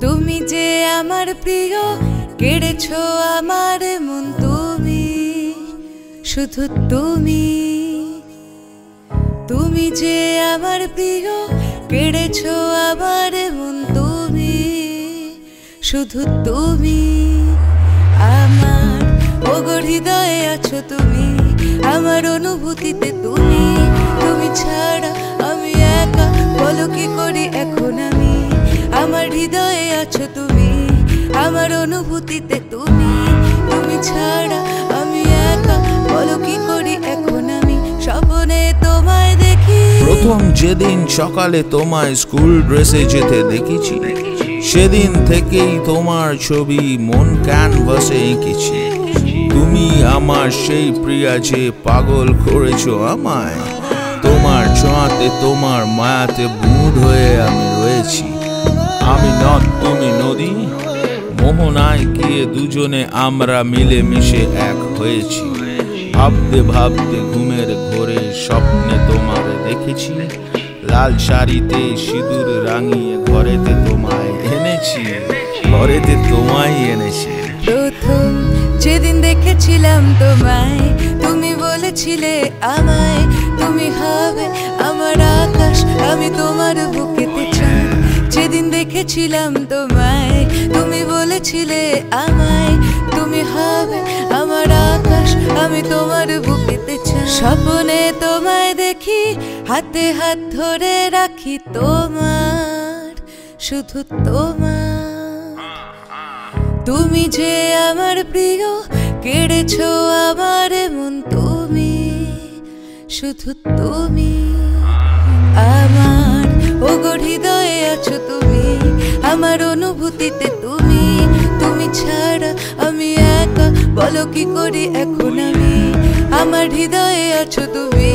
তুমি যে আমার প্রিয়, কেড়েছো আমার মন তুমি, শুধু তুমি। তুমি যে আমার প্রিয়, কেড়েছো আমার মন তুমি, শুধু তুমি। আমার ওগো হৃদয়ে আছো তুমি, আমার অনুভূতিতে তুমি। তুমি ছাড়া আমি একা, বলো কি করি এখন আমি। আমার হৃদয়ে আছো তুমি, আমার অনুভূতিতে তুমি। তুমি ছাড়া আমি একা, বলো কি করি এখন আমি। স্বপ্নে তোমায় দেখি। প্রথম যেদিন সকালে তোমায় স্কুল ড্রেসে যেতে দেখেছি, সেদিন থেকেই তোমার ছবি মন ক্যানভাসে এঁকেছি। তুমি আমার সেই প্রিয়া যে পাগল করেছো আমায়। তোমার ছোঁয়াতে তোমার মায়াতে বুঁদ হয়ে আমি রয়েছি। আমি নদ তুমি নদী, মোহনায় গিয়ে দুজনে আমরা মিলে মিশে এক হয়েছি। ভাবতে ভাবতে ঘুমের ঘোরে স্বপ্নে তোমার দেখেছি। লাল শাড়িতে সিঁদুর রাঙিয়ে ঘরেতে তোমায় এনেছি, ঘরেতে তোমায় এনেছি। প্রথম যেদিন দেখেছিলাম তোমায়, তুমি বলেছিলে আমায় তুমি হবে আমার আকাশ, আমি তোমার বুকেতে চাঁদ। যেদিন দেখেছিলাম তোমায়, তুমি বলেছিলে আমায় তুমি হবে আমার আকাশ, আমি তোমার বুকেতে চাঁদ। স্বপ্নে তোমায় দেখি, হাতে হাত ধরে রাখি তোমার, শুধু তোমার। তুমি যে আমার প্রিয়, কেড়েছো আমার মন তুমি, শুধু তুমি। আমার ওগো হৃদয়ে আছো তুমি, আমার অনুভূতিতে তুমি। তুমি ছাড়া আমি একা, বলো কি করি এখন আমি। আমার হৃদয়ে আছো তুমি,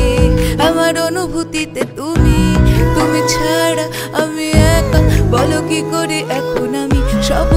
আমার অনুভূতিতে তুমি। তুমি ছাড়া আমি একা, বলো কি করি এখন আমি। সব